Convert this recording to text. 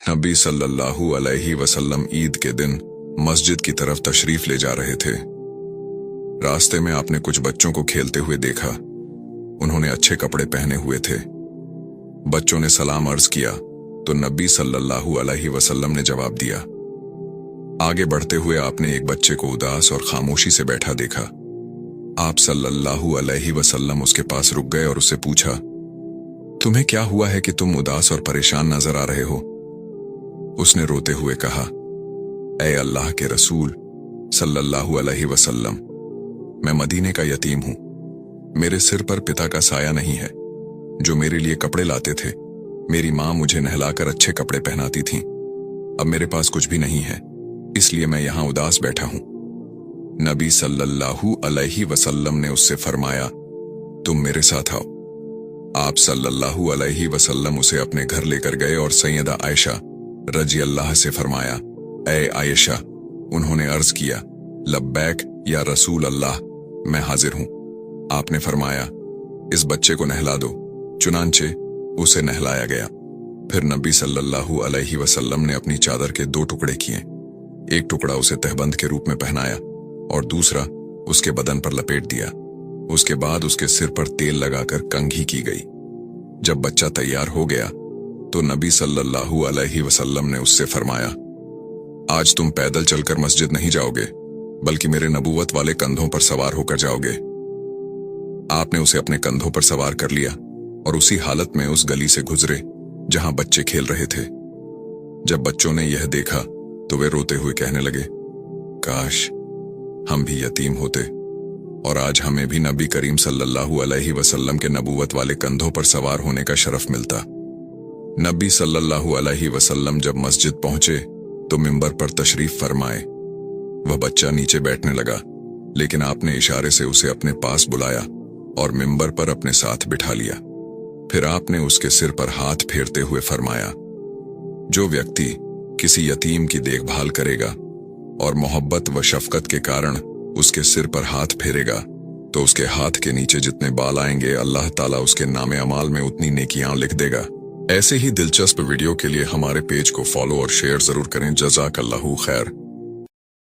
नबी सल्लल्लाहु अलैहि वसल्लम ईद के दिन मस्जिद की तरफ तशरीफ ले जा रहे थे। रास्ते में आपने कुछ बच्चों को खेलते हुए देखा। उन्होंने अच्छे कपड़े पहने हुए थे। बच्चों ने सलाम अर्ज किया तो नबी सल्लल्लाहु अलैहि वसल्लम ने जवाब दिया। आगे बढ़ते हुए आपने एक बच्चे को उदास और खामोशी से बैठा देखा। आप सल्लल्लाहु अलैहि वसल्लम उसके पास रुक गए और उससे पूछा, तुम्हें क्या हुआ है कि तुम उदास और परेशान नजर आ रहे हो? उसने रोते हुए कहा, ऐ अल्लाह के रसूल सल्लल्लाहु अलैहि वसल्लम, मैं मदीने का यतीम हूं। मेरे सिर पर पिता का साया नहीं है जो मेरे लिए कपड़े लाते थे। मेरी मां मुझे नहलाकर अच्छे कपड़े पहनाती थीं। अब मेरे पास कुछ भी नहीं है, इसलिए मैं यहां उदास बैठा हूं। नबी सल्लल्लाहु अलैहि वसल्लम ने उससे फरमाया, तुम मेरे साथ आओ। आप सल्लल्लाहु अलैहि वसल्लम उसे अपने घर लेकर गए और सैयदा आयशा रजी अल्लाह से फरमाया, ऐ आयशा। उन्होंने अर्ज किया, लब्बैक या रसूल अल्लाह, मैं हाजिर हूं। आपने फरमाया, इस बच्चे को नहला दो। चुनांचे उसे नहलाया गया। फिर नबी सल्लल्लाहु अलैहि वसल्लम ने अपनी चादर के दो टुकड़े किए। एक टुकड़ा उसे तहबंद के रूप में पहनाया और दूसरा उसके बदन पर लपेट दिया। उसके बाद उसके सिर पर तेल लगाकर कंघी की गई। जब बच्चा तैयार हो गया तो नबी सल्लल्लाहु अलैहि वसल्लम ने उससे फरमाया, आज तुम पैदल चलकर मस्जिद नहीं जाओगे, बल्कि मेरे नबूवत वाले कंधों पर सवार होकर जाओगे। आपने उसे अपने कंधों पर सवार कर लिया और उसी हालत में उस गली से गुजरे जहां बच्चे खेल रहे थे। जब बच्चों ने यह देखा तो वे रोते हुए कहने लगे, काश हम भी यतीम होते और आज हमें भी नबी करीम सल्लल्लाहु अलैहि वसल्लम के नबूवत वाले कंधों पर सवार होने का शरफ मिलता। नबी सल्लल्लाहु अलैहि वसल्लम जब मस्जिद पहुंचे तो मिंबर पर तशरीफ फरमाए। वह बच्चा नीचे बैठने लगा, लेकिन आपने इशारे से उसे अपने पास बुलाया और मिंबर पर अपने साथ बिठा लिया। फिर आपने उसके सिर पर हाथ फेरते हुए फरमाया, जो व्यक्ति किसी यतीम की देखभाल करेगा और मोहब्बत व शफकत के कारण उसके सिर पर हाथ फेरेगा तो उसके हाथ के नीचे जितने बाल आएंगे अल्लाह ताला उसके नामे अमाल में उतनी नेकियां लिख देगा। ऐसे ही दिलचस्प वीडियो के लिए हमारे पेज को फॉलो और शेयर जरूर करें। जज़ाकल्लाहु खैर।